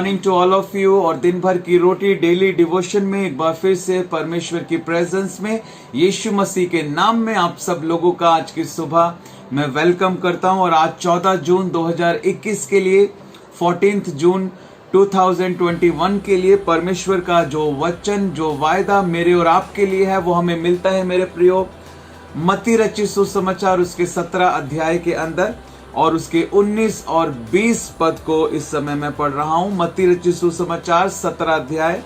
Morning to all of you. और दिन भर की रोटी डेली डिवोशन में एक बार फिर से परमेश्वर की प्रेजेंस में यीशु मसीह के नाम में आप सब लोगों का आज की सुबह मैं वेलकम करता हूं। और आज 14 जून 2021 के लिए 14 जून 2021 के लिए परमेश्वर का जो वचन, जो वायदा मेरे और आपके लिए है वो हमें मिलता है मेरे प्रियो मत्ती रचित सुसमाचार उसके 17 अध्याय के अंदर और उसके 19 और 20 पद को इस समय मैं पढ़ रहा हूं। मत्ती रचित सुसमाचार 17 अध्याय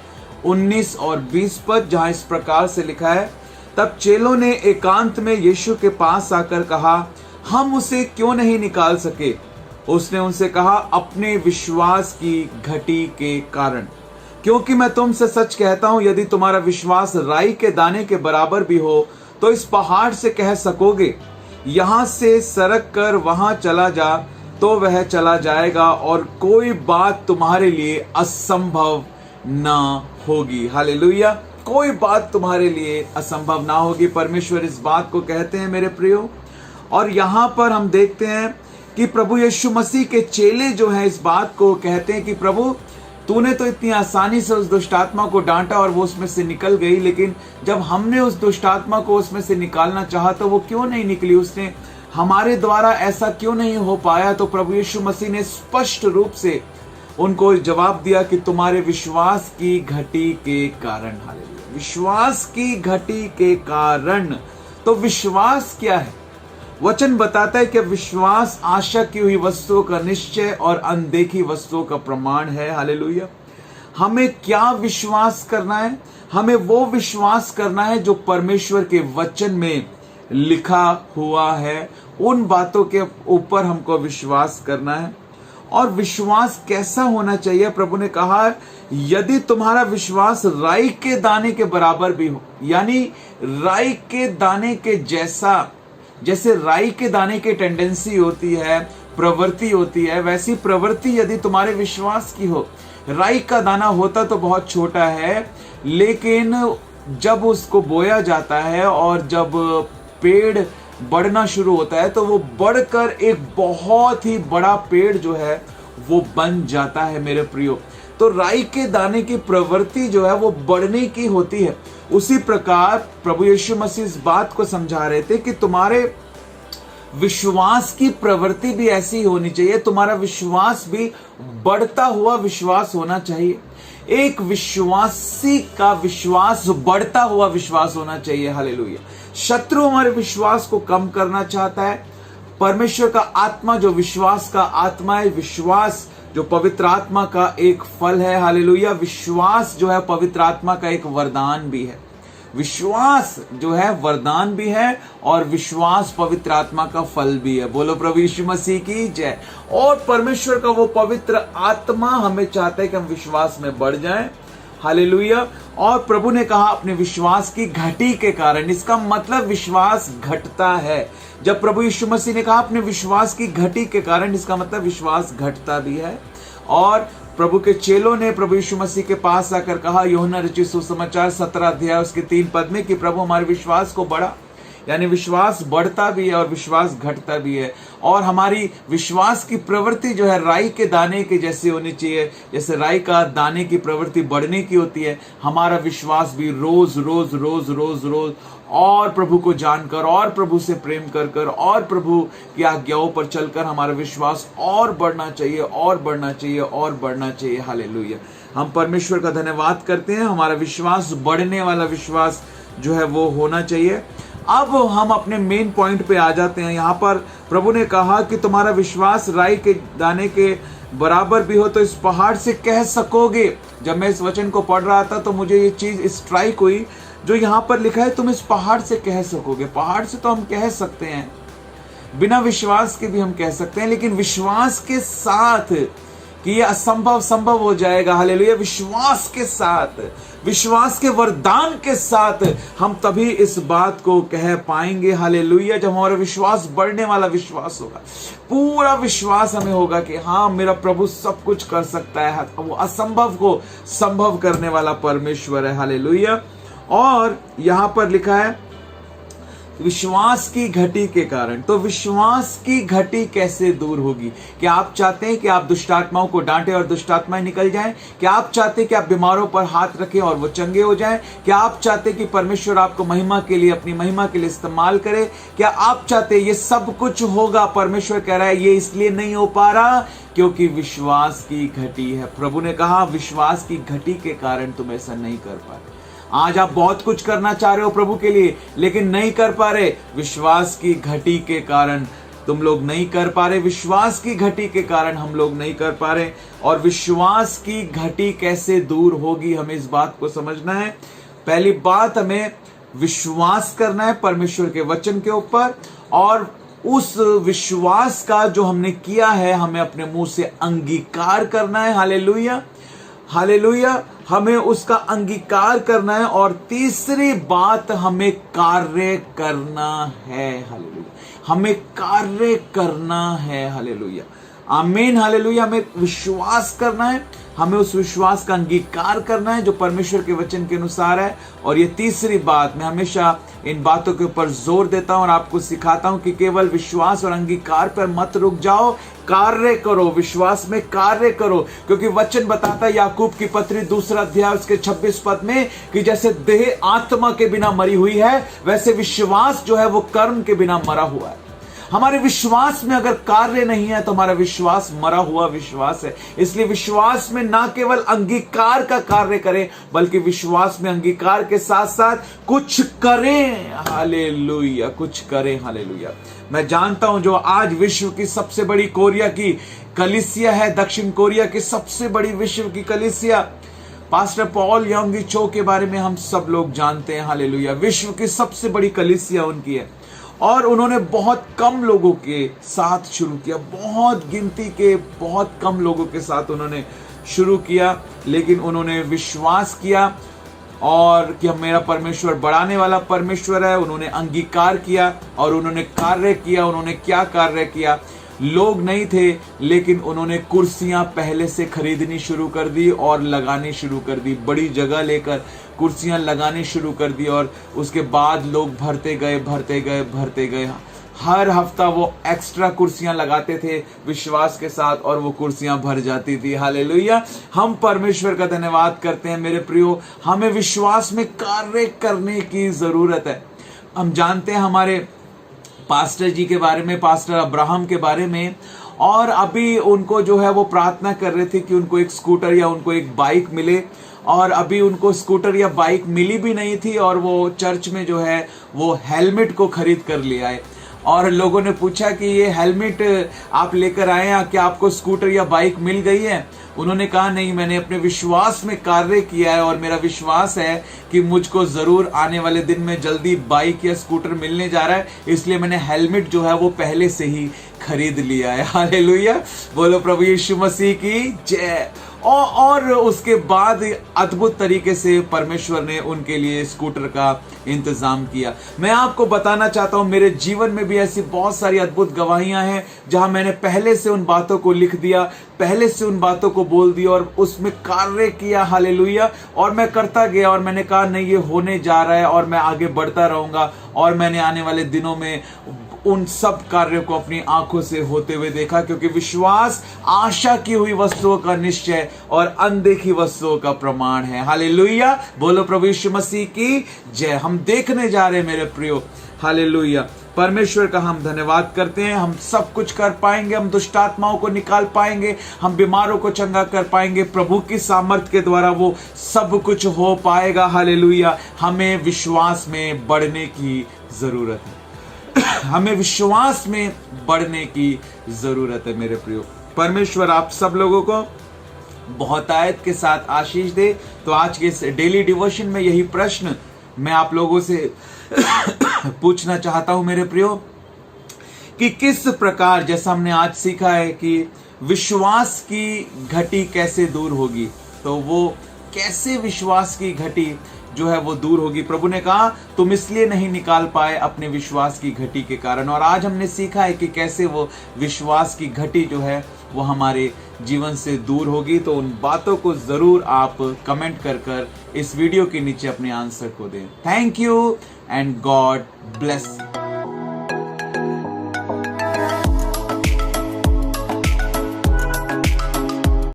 19 और 20 पद, जहां इस प्रकार से लिखा है, तब चेलों ने एकांत में यीशु के पास आकर कहा, हम उसे क्यों नहीं निकाल सके? उसने उनसे कहा, अपने विश्वास की घटी के कारण। क्योंकि मैं तुमसे सच कहता हूं, यदि तुम्हारा विश्वास राई के दाने के बराबर भी हो तो इस पहाड़ से कह सकोगे, यहां से सरक कर वहां चला जा, तो वह चला जाएगा और कोई बात तुम्हारे लिए असंभव ना होगी। हालेलुया। कोई बात तुम्हारे लिए असंभव ना होगी। परमेश्वर इस बात को कहते हैं मेरे प्रियो। और यहां पर हम देखते हैं कि प्रभु यीशु मसीह के चेले जो हैं इस बात को कहते हैं कि प्रभु तूने तो इतनी आसानी से उस दुष्ट आत्मा को डांटा और वो उसमें से निकल गई, लेकिन जब हमने उस दुष्ट आत्मा को उसमें से निकालना चाहा तो वो क्यों नहीं निकली? उसने हमारे द्वारा ऐसा क्यों नहीं हो पाया? तो प्रभु यीशु मसीह ने स्पष्ट रूप से उनको जवाब दिया कि तुम्हारे विश्वास की घटी के कारण। हालेलुया। विश्वास की घटी के कारण। तो विश्वास क्या है? वचन बताता है कि विश्वास आशा की हुई वस्तुओं का निश्चय और अनदेखी वस्तुओं का प्रमाण है। हालेलुया। हमें क्या विश्वास करना है? हमें वो विश्वास करना है जो परमेश्वर के वचन में लिखा हुआ है। उन बातों के ऊपर हमको विश्वास करना है। और विश्वास कैसा होना चाहिए? प्रभु ने कहा, यदि तुम्हारा विश्वास राई के दाने के बराबर भी हो, यानी राई के दाने के जैसा, जैसे राई के दाने की टेंडेंसी होती है, प्रवृत्ति होती है, वैसी प्रवृत्ति यदि तुम्हारे विश्वास की हो। राई का दाना होता तो बहुत छोटा है, लेकिन जब उसको बोया जाता है और जब पेड़ बढ़ना शुरू होता है तो वो बढ़कर एक बहुत ही बड़ा पेड़ जो है वो बन जाता है मेरे प्रियो। तो राई के दाने की प्रवृत्ति जो है वो बढ़ने की होती है। उसी प्रकार प्रभु यीशु मसीह इस बात को समझा रहे थे कि तुम्हारे विश्वास की प्रवृत्ति भी ऐसी होनी चाहिए। तुम्हारा विश्वास भी बढ़ता हुआ विश्वास होना चाहिए। एक विश्वासी का विश्वास बढ़ता हुआ विश्वास होना चाहिए। हालेलुया। शत्रु हमारे विश्वास को कम करना चाहता है। परमेश्वर का आत्मा जो विश्वास का आत्मा है, विश्वास जो पवित्र आत्मा का एक फल है। हालेलुया। विश्वास जो है पवित्र आत्मा का एक वरदान भी है। विश्वास जो है वरदान भी है और विश्वास पवित्र आत्मा का फल भी है। बोलो प्रभु यीशु मसीह की जय। और परमेश्वर का वो पवित्र आत्मा हमें चाहता है कि हम विश्वास में बढ़ जाएं। हालेलुया। और प्रभु ने कहा अपने विश्वास की घटी के कारण। इसका मतलब विश्वास घटता है। जब प्रभु यीशु मसीह ने कहा अपने विश्वास की घटी के कारण, इसका मतलब विश्वास घटता भी है। और प्रभु के चेलों ने प्रभु यीशु मसीह के पास आकर कहा, यूहन्ना रचित सुसमाचार 17 अध्याय उसके 3 पद में, कि प्रभु हमारे विश्वास को बढ़ा। यानी विश्वास बढ़ता भी है और विश्वास घटता भी है। और हमारी विश्वास की प्रवृत्ति जो है राई के दाने के जैसी होनी चाहिए। जैसे राई का दाने की प्रवृत्ति बढ़ने की होती है, हमारा विश्वास भी रोज रोज रोज रोज रोज और प्रभु को जानकर और प्रभु से प्रेम कर कर और प्रभु की आज्ञाओं पर चलकर हमारा विश्वास और बढ़ना चाहिए और बढ़ना चाहिए और बढ़ना चाहिए। हालेलुया। हम परमेश्वर का धन्यवाद करते हैं। हमारा विश्वास बढ़ने वाला विश्वास जो है वो होना चाहिए। अब हम अपने मेन पॉइंट पे आ जाते हैं। यहाँ पर प्रभु ने कहा कि तुम्हारा विश्वास राई के दाने के बराबर भी हो तो इस पहाड़ से कह सकोगे। जब मैं इस वचन को पढ़ रहा था तो मुझे ये चीज स्ट्राइक हुई जो यहाँ पर लिखा है, तुम इस पहाड़ से कह सकोगे। पहाड़ से तो हम कह सकते हैं, बिना विश्वास के भी हम कह सकते हैं, लेकिन विश्वास के साथ कि ये असंभव संभव हो जाएगा। हालेलुया। विश्वास के साथ, विश्वास के वरदान के साथ हम तभी इस बात को कह पाएंगे। हालेलुया। जब हमारा विश्वास बढ़ने वाला विश्वास होगा, पूरा विश्वास हमें होगा कि हाँ मेरा प्रभु सब कुछ कर सकता है। वो असंभव को संभव करने वाला परमेश्वर है। हालेलुया। और यहां पर लिखा है, विश्वास की घटी के कारण। तो विश्वास की घटी कैसे दूर होगी? क्या आप चाहते हैं कि आप दुष्ट आत्माओं को डांटें और दुष्ट आत्माएं निकल जाएं? क्या आप चाहते हैं कि आप बीमारों पर हाथ रखें और वो चंगे हो जाएं? क्या आप चाहते हैं कि परमेश्वर आपको महिमा के लिए, अपनी महिमा के लिए इस्तेमाल करे? क्या आप चाहते हैं ये सब कुछ होगा? परमेश्वर कह रहा है ये इसलिए नहीं हो पा रहा क्योंकि विश्वास की घटी है। प्रभु ने कहा विश्वास की घटी के कारण तुम ऐसा नहीं कर पा रहे। आज आप बहुत कुछ करना चाह रहे हो प्रभु के लिए, लेकिन नहीं कर पा रहे। विश्वास की घटी के कारण तुम लोग नहीं कर पा रहे। विश्वास की घटी के कारण हम लोग नहीं कर पा रहे। और विश्वास की घटी कैसे दूर होगी, हमें इस बात को समझना है। पहली बात, हमें विश्वास करना है परमेश्वर के वचन के ऊपर, और उस विश्वास का जो हमने किया है हमें अपने मुंह से अंगीकार करना है। हालेलुया, हालेलुया, हमें उसका अंगीकार करना है। और तीसरी बात, हमें कार्य करना है। हालेलुया, हमें कार्य करना है। हालेलुया, आमीन, हालेलुया। हमें विश्वास करना है, हमें उस विश्वास का अंगीकार करना है जो परमेश्वर के वचन के अनुसार है। और ये तीसरी बात, मैं हमेशा इन बातों के ऊपर जोर देता हूं और आपको सिखाता हूं कि केवल विश्वास और अंगीकार पर मत रुक जाओ, कार्य करो, विश्वास में कार्य करो। क्योंकि वचन बताता है याकूब की पत्री 2 अध्याय उसके 26 पद में कि जैसे देह आत्मा के बिना मरी हुई है, वैसे विश्वास जो है वो कर्म के बिना मरा हुआ है। हमारे विश्वास में अगर कार्य नहीं है तो हमारा विश्वास मरा हुआ विश्वास है। इसलिए विश्वास में ना केवल अंगीकार का कार्य करें, बल्कि विश्वास में अंगीकार के साथ साथ कुछ करें। हालेलुया, कुछ करें। हालेलुया। मैं जानता हूं जो आज विश्व की सबसे बड़ी कोरिया की कलीसिया है, दक्षिण कोरिया की सबसे बड़ी विश्व की कलीसिया, पास्टर पॉल योंगी चो के बारे में हम सब लोग जानते हैं। हालेलुया, विश्व की सबसे बड़ी कलीसिया उनकी है। और उन्होंने बहुत कम लोगों के साथ शुरू किया, बहुत गिनती के बहुत कम लोगों के साथ उन्होंने शुरू किया, लेकिन उन्होंने विश्वास किया और कि मेरा परमेश्वर बढ़ाने वाला परमेश्वर है। उन्होंने अंगीकार किया और उन्होंने कार्य किया। उन्होंने क्या कार्य किया? लोग नहीं थे, लेकिन उन्होंने कुर्सियां पहले से खरीदनी शुरू कर दी और लगानी शुरू कर दी। बड़ी जगह लेकर कुर्सियां लगानी शुरू कर दी और उसके बाद लोग भरते गए, भरते गए, भरते गए। हर हफ्ता वो एक्स्ट्रा कुर्सियां लगाते थे विश्वास के साथ और वो कुर्सियां भर जाती थी। हालेलुया, हम परमेश्वर का धन्यवाद करते हैं मेरे प्रियो। हमें विश्वास में कार्य करने की जरूरत है। हम जानते हैं हमारे पास्टर जी के बारे में, पास्टर अब्राहम के बारे में, और अभी उनको जो है वो प्रार्थना कर रहे थे कि उनको एक स्कूटर या उनको एक बाइक मिले, और अभी उनको स्कूटर या बाइक मिली भी नहीं थी और वो चर्च में जो है वो हेलमेट को खरीद कर ले आए। और लोगों ने पूछा कि ये हेलमेट आप लेकर आए हैं, क्या आपको स्कूटर या बाइक मिल गई है? उन्होंने कहा नहीं, मैंने अपने विश्वास में कार्य किया है और मेरा विश्वास है कि मुझको जरूर आने वाले दिन में जल्दी बाइक या स्कूटर मिलने जा रहा है, इसलिए मैंने हेलमेट जो है वो पहले से ही खरीद लिया है। हालेलुया, बोलो प्रभु यीशु मसीह की जय। और उसके बाद अद्भुत तरीके से परमेश्वर ने उनके लिए स्कूटर का इंतजाम किया। मैं आपको बताना चाहता हूं, मेरे जीवन में भी ऐसी बहुत सारी अद्भुत गवाहियां हैं जहां मैंने पहले से उन बातों को लिख दिया, पहले से उन बातों को बोल दिया और उसमें कार्य किया। हालेलुया, और मैं करता गया और मैंने कहा नहीं, ये होने जा रहा है और मैं आगे बढ़ता रहूंगा। और मैंने आने वाले दिनों में उन सब कार्यों को अपनी आंखों से होते हुए देखा, क्योंकि विश्वास आशा की हुई वस्तुओं का निश्चय और अनदेखी वस्तुओं का प्रमाण है। हालेलुया, बोलो प्रभु यीशु मसीह की जय। हम देखने जा रहे हैं मेरे प्रियो। हालेलुया, परमेश्वर का हम धन्यवाद करते हैं। हम सब कुछ कर पाएंगे, हम दुष्ट आत्माओं को निकाल पाएंगे, हम बीमारों को चंगा कर पाएंगे। प्रभु की सामर्थ के द्वारा वो सब कुछ हो पाएगा। हालेलुया, हमें विश्वास में बढ़ने की जरूरत है। हमें विश्वास में बढ़ने की जरूरत है मेरे प्रियो। परमेश्वर आप सब लोगों को बहुतायत के साथ आशीष दे। तो आज के इस डेली डिवोशन में यही प्रश्न मैं आप लोगों से पूछना चाहता हूं मेरे प्रियो, कि किस प्रकार, जैसा हमने आज सीखा है कि विश्वास की घटी कैसे दूर होगी, तो वो कैसे विश्वास की घटी जो है वो दूर होगी। प्रभु ने कहा तुम इसलिए नहीं निकाल पाए अपने विश्वास की घटी के कारण। और आज हमने सीखा है कि कैसे वो विश्वास की घटी जो है वो हमारे जीवन से दूर होगी। तो उन बातों को जरूर आप कमेंट कर इस वीडियो के नीचे अपने आंसर को दें। Thank you and God bless.